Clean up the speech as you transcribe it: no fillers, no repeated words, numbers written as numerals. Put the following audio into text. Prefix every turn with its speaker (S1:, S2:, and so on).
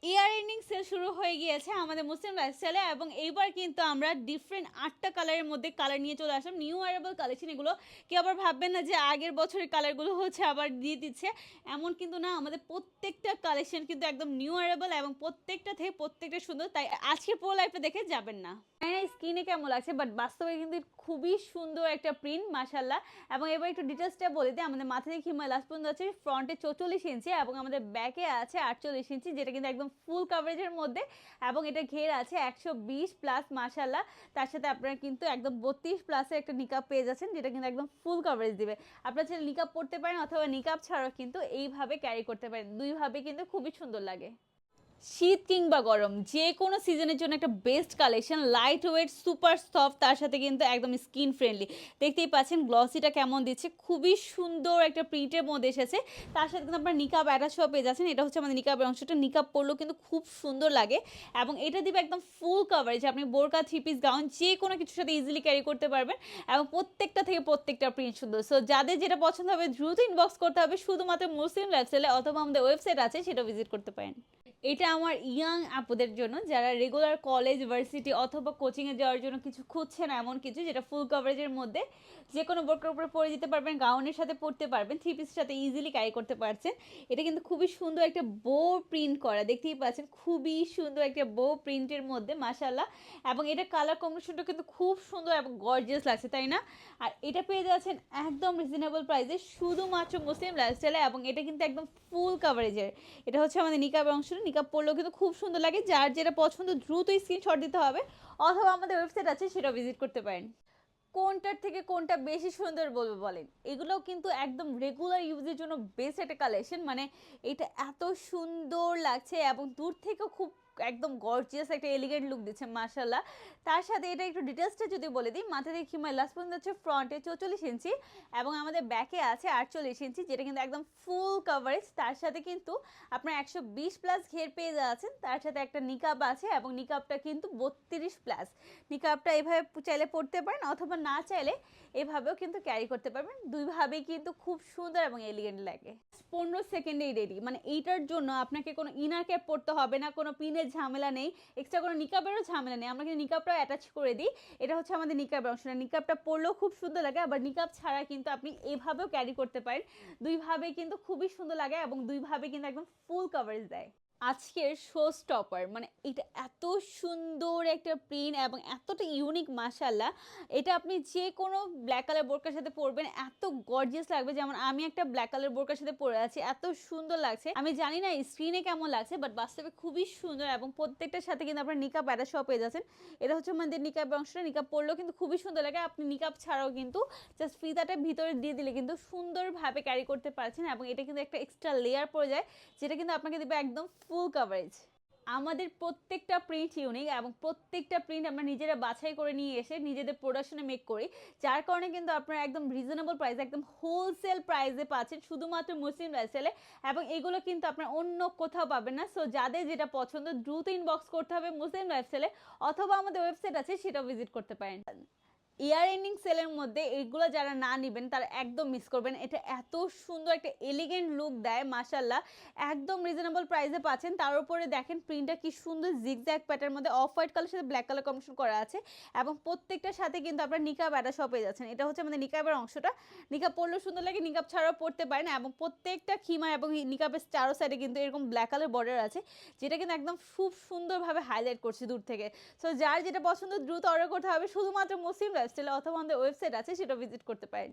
S1: Year ending sell শুরু হয়ে গিয়েছে আমাদের মুসলিম লাইফস্টাইলে এবং এইবার কিন্তু আমরা ডিফারেন্ট 8টা কালারের মধ্যে কালার নিয়ে চলে আসলাম। নিউ অ্যারাইভাল কালেকশন এগুলো। কেউ আবার ভাববেন না যে আগের বছরের কালারগুলো হচ্ছে আবার দিয়ে দিচ্ছে, এমন কিন্তু না। আমাদের প্রত্যেকটা কালেকশন কিন্তু একদম নিউ অ্যারাইভাল এবং প্রত্যেকটা থেকে প্রত্যেকটা সুন্দর, তাই আজকে পুরো লাইফে দেখে যাবেন না। স্কিনে কেমন লাগছে, বাট বাস্তবে কিন্তু খুবই সুন্দর একটা প্রিন্ট মাশাল্লাহ। এবং এবার একটু ডিটেলসটা বলে দিই, আমাদের মাথা থেকে হিমালয় লাস্ট পর্যন্ত আছে ফ্রন্টে 44 ইঞ্চি এবং আমাদের ব্যাকে আছে 48 ইঞ্চি, যেটা কিন্তু একদম ফুল কাভারেজের মধ্যে। এবং এটা ঘের আছে 120 প্লাস মাশাল্লাহ। তার সাথে আপনারা কিন্তু একদম 32 প্লাসের একটা নিকাপ পেয়ে যাচ্ছেন, যেটা কিন্তু একদম ফুল কাভারেজ দিবে। আপনারা চাইলে নিকাপ পড়তে পারেন অথবা নিকাপ ছাড়াও কিন্তু এইভাবে ক্যারি করতে পারেন, দুইভাবে কিন্তু খুবই সুন্দর লাগে। শীত কিংবা গরম যে কোনো সিজনের জন্য একটা best collection, light weight super soft, তার সাথে কিন্তু একদম স্কিন ফ্রেন্ডলি। দেখতেই পাচ্ছেন গ্লসিটা কেমন দিচ্ছে, খুবই সুন্দর একটা প্রিন্টের মধ্যে এসেছে। তার সাথে কিন্তু আপনার নিকাব অ্যাটাচ হওয়া পেয়ে যাচ্ছেন। এটা হচ্ছে আমাদের নিকাবের অংশটা, নিকাব পরলেও কিন্তু খুব সুন্দর লাগে। এবং এটা দিবে একদম ফুল কাভারেজ, আপনি বোরকা, থ্রি পিস, গাউন যে কোনো কিছুর সাথে ইজিলি ক্যারি করতে পারবেন। এবং প্রত্যেকটা থেকে প্রত্যেকটা প্রিন্ট সুন্দর। সো যাদের যেটা পছন্দ হবে দ্রুত ইনবক্স করতে হবে শুধুমাত্র মুসলিম লাইফস্টাইলে, অথবা আমাদের ওয়েবসাইট আছে সেটা ভিজিট করতে পারেন। এটা আমার ইয়াং আপুদের জন্য যারা রেগুলার কলেজ, ভার্সিটি অথবা কোচিংয়ে যাওয়ার জন্য কিছু খুঁজছেন, এমন কিছু যেটা ফুল কভারেজের মধ্যে যে কোনো বোরকার উপরে পরে দিতে পারবেন, গাউনের সাথে পরতে পারবেন, থ্রি পিসের সাথে ইজিলি ক্যারি করতে পারছেন। এটা কিন্তু খুবই সুন্দর একটা বো প্রিন্ট করা, দেখতেই পাচ্ছেন খুবই সুন্দর একটা বো প্রিন্টের মধ্যে মাশাল্লাহ। এবং এটা কালার কম্বিনেশনটা কিন্তু খুব সুন্দর এবং গর্জিয়াস লাগছে, তাই না? আর এটা পেয়ে যাচ্ছেন একদম রিজনেবল প্রাইসে শুধুমাত্র মুসলিম লাইফস্টাইলে। এবং এটা কিন্তু একদম ফুল কাভারেজের। এটা হচ্ছে আমাদের নিকাবের অংশ, নিকাব পরলেও কিন্তু খুব সুন্দর লাগে। যার যেটা পছন্দ দ্রুত স্ক্রিনশট দিতে হবে, অথবা আমাদের ওয়েবসাইট আছে সেটা ভিজিট করতে পারেন। কোনটার থেকে কোনটা বেশি সুন্দর বলবো বলেন? এগুলোও কিন্তু একদম রেগুলার ইউজের জন্য বেস্ট একটা কালেকশন। মানে এটা এত সুন্দর লাগছে এবং দূর থেকেও খুব একদম গর্জিয়াস একটা এলিগেন্ট লুক দিচ্ছে মাশাল্লাহ। তার সাথে এটা একটু ডিটেলসটা যদি বলে দিই, মাথা থেকে হিমালয় লাস্ট পর্যন্ত হচ্ছে ফ্রন্টে 44 ইঞ্চি এবং আমাদের ব্যাকে আছে 48 ইঞ্চি, যেটা কিন্তু একদম ফুল কাভারেজ। তার সাথে কিন্তু আপনার 120 প্লাস ঘের পেয়ে যাচ্ছেন। তার সাথে একটা নিকাব আছে এবং নিকাবটা কিন্তু 32 প্লাস। নিকাবটা এভাবে চাইলে পড়তে পারেন অথবা না চাইলে এভাবেও কিন্তু ক্যারি করতে পারবেন, দুইভাবেই কিন্তু খুব সুন্দর এবং এলিগেন্ট লাগে। 15 সেকেন্ডেই রেডি, মানে এইটার জন্য আপনাকে কোনো ইনার ক্যাপ পড়তে হবে না, কোনো পিনের ঝামেলা নেই, এক্সট্রা কোনো নিকাবেরও ঝামেলা নেই। আমরা কিন্তু নিকাবটাও অ্যাটাচ করে দিই। এটা হচ্ছে আমাদের নিকাবের অংশটা, নিকাবটা পরলেও খুব সুন্দর লাগে, আবার নিকাব ছাড়া কিন্তু আপনি এভাবেও ক্যারি করতে পারেন, দুইভাবেই কিন্তু খুবই সুন্দর লাগে এবং দুইভাবে কিন্তু একদম ফুল কভারেজ দেয়। আজকের শো স্টপার, মানে এটা এত সুন্দর একটা প্রিন্ট এবং এতটা ইউনিক মাশাল্লাহ। এটা আপনি যে কোনো ব্ল্যাক কালার বোরকার সাথে পরবেন, এত গর্জিয়াস লাগবে। যেমন আমি একটা ব্ল্যাক কালার বোরকার সাথে পরে আছি, এত সুন্দর লাগছে। আমি জানি না স্ক্রিনে কেমন লাগছে, বাট বাস্তবে খুবই সুন্দর। এবং প্রত্যেকটার সাথে কিন্তু আপনার নিকাব অ্যাটাচ সহ পেয়ে যাচ্ছেন। এটা হচ্ছে আমাদের নিকাবের অংশটা, নিকাব পরলেও কিন্তু খুবই সুন্দর লাগে। আপনি নিকাব ছাড়াও কিন্তু জাস্ট ফিতাটা ভিতরে দিয়ে দিলে কিন্তু সুন্দরভাবে ক্যারি করতে পারছেন। এবং এটা কিন্তু একটা এক্সট্রা লেয়ার পড়ে যায়, যেটা কিন্তু আপনাকে দেবে একদম ফুল কাভারেজ। আমাদের প্রত্যেকটা প্রিন্ট ইউনিক এবং প্রত্যেকটা প্রিন্ট আমরা নিজেরা বাছাই করে নিয়ে এসে নিজেদের প্রোডাকশনে মেক করি, যার কারণে কিন্তু আপনারা একদম রিজনেবল প্রাইস, একদম হোলসেল প্রাইসে পাচ্ছেন শুধুমাত্র মুসলিম লাইফস্টাইলে। এবং এগুলো কিন্তু আপনার অন্য কোথাও পাবেন না। সো যাদের যেটা পছন্দ দ্রুত ইনবক্স করতে হবে মুসলিম লাইফস্টাইলে, অথবা আমাদের ওয়েবসাইট আছে সেটাও ভিজিট করতে পারেন। ইয়ার এন্ডিং সেলের মধ্যে এগুলো যারা না নেবেন তারা একদম মিস করবেন। এটা এত সুন্দর একটা এলিগেন্ট লুক দেয় মাশাল্লাহ, একদম রিজনেবল প্রাইসে পাচ্ছেন। তার উপরে দেখেন প্রিন্টটা কি সুন্দর, জিগজ্যাগ প্যাটার্নের মধ্যে অফ হোয়াইট কালার সাথে ব্ল্যাক কালার কম্বিনেশন করা আছে। এবং প্রত্যেকটার সাথে কিন্তু আপনার নিকাব অ্যাটাচ সহ পেয়ে যাচ্ছেন। এটা হচ্ছে আমাদের নিকাবের অংশটা, নিকাব পরলেও সুন্দর লাগে, নিকাব ছাড়াও পরতে পারেন। এবং প্রত্যেকটা খিমা এবং নিকাবের চারো সাইডে কিন্তু এরকম ব্ল্যাক কালার বর্ডার আছে, যেটা কিন্তু একদম খুব সুন্দরভাবে হাইলাইট করছে দূর থেকে। সো যার যেটা পছন্দ দ্রুত অর্ডার করতে হবে শুধুমাত্র মুসলিম লাইফস্টাইলে, অথবা আমাদের ওয়েবসাইট আছে সেটা ভিজিট করতে পারেন।